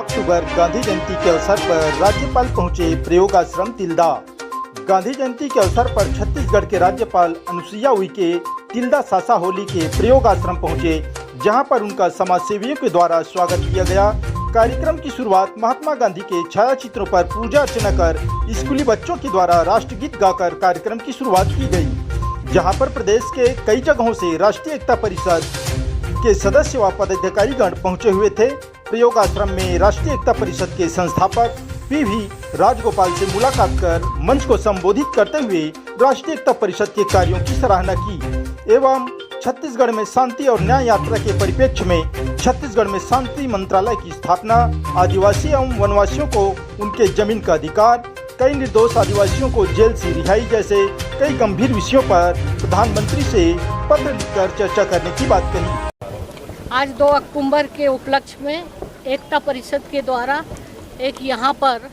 अक्टूबर गांधी जयंती के अवसर पर राज्यपाल पहुंचे प्रयोगाश्रम तिल्दा। गांधी जयंती के अवसर पर छत्तीसगढ़ के राज्यपाल अनुसुईया उइके तिल्दा सासा होली के प्रयोगाश्रम पहुंचे, जहां पर उनका समाज सेवियों के द्वारा स्वागत किया गया। कार्यक्रम की शुरुआत महात्मा गांधी के छायाचित्रों पर पूजा अर्चना कर स्कूली बच्चों के द्वारा राष्ट्रगीत गाकर कार्यक्रम की शुरुआत की गई, जहां पर प्रदेश के कई जगहों से राष्ट्रीय एकता परिषद के सदस्य व पदाधिकारीगण पहुंचे हुए थे। प्रयोगाश्रम में राष्ट्रीय एकता परिषद के संस्थापक पीवी राजगोपाल से मुलाकात कर मंच को संबोधित करते हुए राष्ट्रीय एकता परिषद के कार्यों की सराहना की एवं छत्तीसगढ़ में शांति और न्याय यात्रा के परिप्रेक्ष्य में छत्तीसगढ़ में शांति मंत्रालय की स्थापना, आदिवासी एवं वनवासियों को उनके जमीन का अधिकार, कई निर्दोष आदिवासियों को जेल से रिहाई जैसे कई गंभीर विषयों पर प्रधानमंत्री से पत्र लिखकर चर्चा करने की बात कही। आज 2 अक्टूबर के उपलक्ष्य में एकता परिषद के द्वारा एक यहाँ पर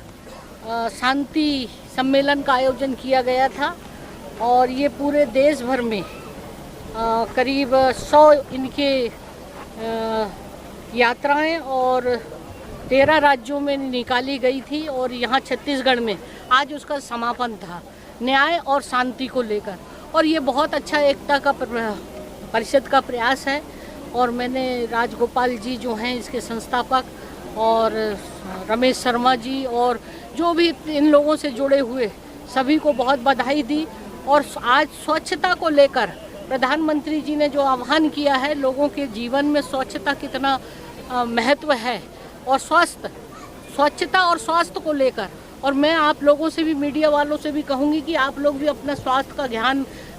शांति सम्मेलन का आयोजन किया गया था और ये पूरे देश भर में करीब 100 इनके यात्राएं और 13 राज्यों में निकाली गई थी और यहाँ छत्तीसगढ़ में आज उसका समापन था न्याय और शांति को लेकर। और ये बहुत अच्छा एकता का परिषद का प्रयास है और मैंने राजगोपाल जी जो हैं इसके संस्थापक और रमेश शर्मा जी और जो भी इन लोगों से जुड़े हुए सभी को बहुत बधाई दी। और आज स्वच्छता को लेकर प्रधानमंत्री जी ने जो आह्वान किया है, लोगों के जीवन में स्वच्छता कितना महत्व है और स्वच्छता और स्वास्थ्य को लेकर। और मैं आप लोगों से भी, मीडिया वालों से भी कहूँगी कि आप लोग भी अपना स्वास्थ्य का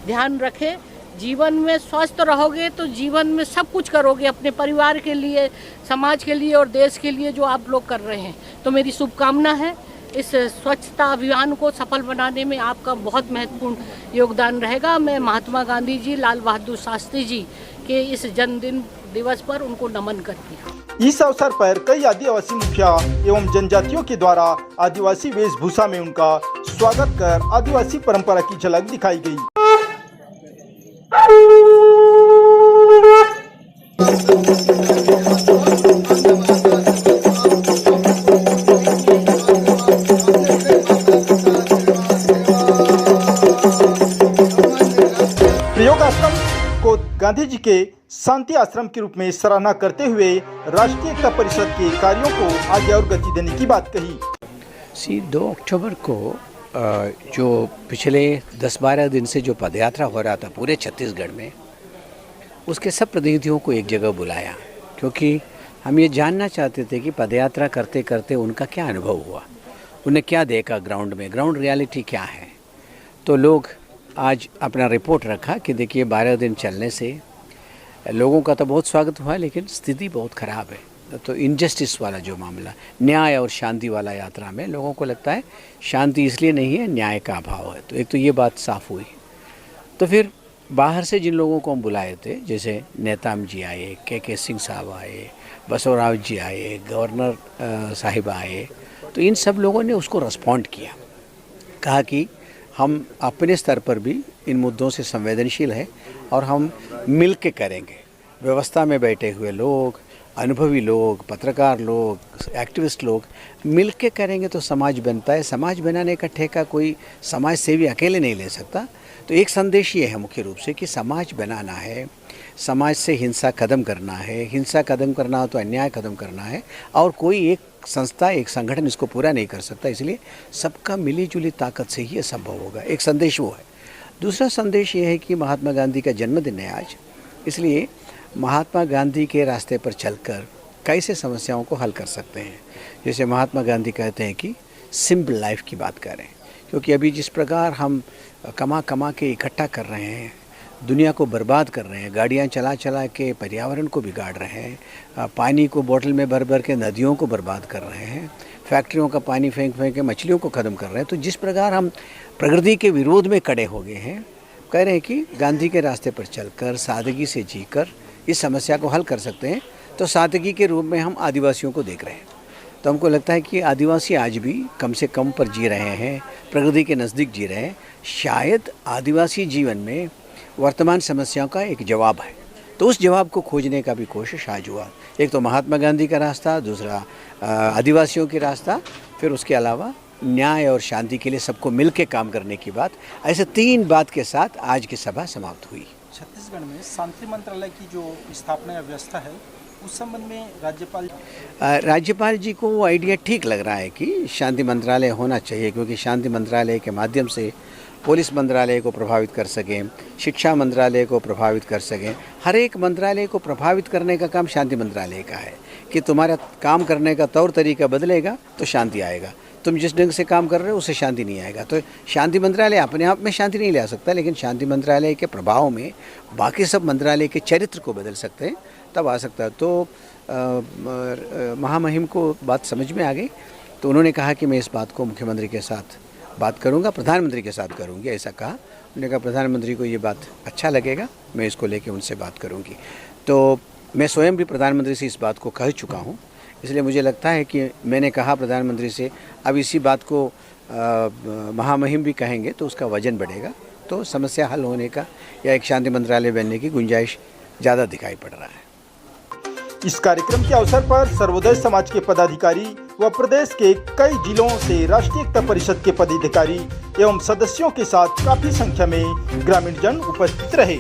ध्यान रखें। जीवन में स्वस्थ रहोगे तो जीवन में सब कुछ करोगे, अपने परिवार के लिए, समाज के लिए और देश के लिए जो आप लोग कर रहे हैं। तो मेरी शुभकामना है, इस स्वच्छता अभियान को सफल बनाने में आपका बहुत महत्वपूर्ण योगदान रहेगा। मैं महात्मा गांधी जी, लाल बहादुर शास्त्री जी के इस जन्मदिन दिवस पर उनको नमन करती हूँ। इस अवसर पर कई आदिवासी मुखिया एवं जनजातियों के द्वारा आदिवासी वेशभूषा में उनका स्वागत कर आदिवासी परंपरा की झलक दिखाई गई। प्रयोगाश्रम को गांधी जी के शांति आश्रम के रूप में सराहना करते हुए राष्ट्रीय एकता परिषद के कार्यों को आगे और गति देने की बात कही। 2 अक्टूबर को जो पिछले 10-12 दिन से जो पदयात्रा हो रहा था पूरे छत्तीसगढ़ में, उसके सब प्रतिनिधियों को एक जगह बुलाया, क्योंकि हम ये जानना चाहते थे कि पदयात्रा करते करते उनका क्या अनुभव हुआ, उन्हें क्या देखा ग्राउंड में, ग्राउंड रियलिटी क्या है। तो लोग आज अपना रिपोर्ट रखा कि देखिए 12 दिन चलने से लोगों का तो बहुत स्वागत हुआ, लेकिन स्थिति बहुत ख़राब है। तो इनजस्टिस वाला जो मामला, न्याय और शांति वाला यात्रा में लोगों को लगता है शांति इसलिए नहीं है, न्याय का अभाव है। तो एक तो ये बात साफ़ हुई। तो फिर बाहर से जिन लोगों को हम बुलाए थे, जैसे नेताम जी आए, के सिंह साहब आए, बसवराव जी आए, गवर्नर साहिब आए, तो इन सब लोगों ने उसको रिस्पॉन्ड किया, कहा कि हम अपने स्तर पर भी इन मुद्दों से संवेदनशील हैं और हम मिल के करेंगे। व्यवस्था में बैठे हुए लोग, अनुभवी लोग, पत्रकार लोग, एक्टिविस्ट लोग मिल के करेंगे तो समाज बनता है। समाज बनाने का ठेका कोई समाज सेवी अकेले नहीं ले सकता। तो एक संदेश ये है मुख्य रूप से कि समाज बनाना है, समाज से हिंसा खत्म करना है, हिंसा खत्म करना हो तो अन्याय खत्म करना है, और कोई एक संस्था, एक संगठन इसको पूरा नहीं कर सकता। इसलिए सबका मिली जुली ताकत से ही ये संभव होगा। एक संदेश वो है। दूसरा संदेश ये है कि महात्मा गांधी का जन्मदिन है आज, इसलिए महात्मा गांधी के रास्ते पर चलकर कैसे समस्याओं को हल कर सकते हैं। जैसे महात्मा गांधी कहते हैं कि सिंपल लाइफ की बात करें, क्योंकि अभी जिस प्रकार हम कमा के इकट्ठा कर रहे हैं, दुनिया को बर्बाद कर रहे हैं, गाड़ियाँ चला के पर्यावरण को बिगाड़ रहे हैं, पानी को बोतल में भर के नदियों को बर्बाद कर रहे हैं, फैक्ट्रियों का पानी फेंक के मछलियों को ख़त्म कर रहे हैं। तो जिस प्रकार हम प्रकृति के विरोध में खड़े हो गए हैं, कह रहे हैं कि गांधी के रास्ते पर चलकर सादगी से जीकर इस समस्या को हल कर सकते हैं। तो सादगी के रूप में हम आदिवासियों को देख रहे हैं। तो हमको लगता है कि आदिवासी आज भी कम से कम पर जी रहे हैं, प्रकृति के नज़दीक जी रहे हैं। शायद आदिवासी जीवन में वर्तमान समस्याओं का एक जवाब है। तो उस जवाब को खोजने का भी कोशिश आज हुआ। एक तो महात्मा गांधी का रास्ता, दूसरा आदिवासियों की रास्ता, फिर उसके अलावा न्याय और शांति के लिए सबको मिल के काम करने की बात। ऐसे 3 बात के साथ आज की सभा समाप्त हुई। छत्तीसगढ़ में शांति मंत्रालय की जो स्थापना या व्यवस्था है, उस संबंध में राज्यपाल जी को वो आइडिया ठीक लग रहा है कि शांति मंत्रालय होना चाहिए, क्योंकि शांति मंत्रालय के माध्यम से पुलिस मंत्रालय को प्रभावित कर सकें, शिक्षा मंत्रालय को प्रभावित कर सकें। हर एक मंत्रालय को प्रभावित करने का काम शांति मंत्रालय का है कि तुम्हारा काम करने का तौर तरीका बदलेगा तो शांति आएगा, तुम जिस ढंग से काम कर रहे हो उससे शांति नहीं आएगा। तो शांति मंत्रालय अपने आप में शांति नहीं ला सकता, लेकिन शांति मंत्रालय के प्रभाव में बाकी सब मंत्रालय के चरित्र को बदल सकते हैं, तब आ सकता है। तो महामहिम को बात समझ में आ गई, तो उन्होंने कहा कि मैं इस बात को मुख्यमंत्री के साथ बात करूंगा, प्रधानमंत्री के साथ करूंगी, ऐसा कहा। उन्होंने कहा प्रधानमंत्री को ये बात अच्छा लगेगा, मैं इसको लेके उनसे बात करूंगी। तो मैं स्वयं भी प्रधानमंत्री से इस बात को कह चुका हूं, इसलिए मुझे लगता है कि मैंने कहा प्रधानमंत्री से, अब इसी बात को महामहिम भी कहेंगे तो उसका वजन बढ़ेगा, तो समस्या हल होने का या एक शांति मंत्रालय बनने की गुंजाइश ज़्यादा दिखाई पड़ रहा है। इस कार्यक्रम के अवसर पर सर्वोदय समाज के पदाधिकारी व प्रदेश के कई जिलों से राष्ट्रीय एकता परिषद के पदाधिकारी एवं सदस्यों के साथ काफी संख्या में ग्रामीण जन उपस्थित रहे।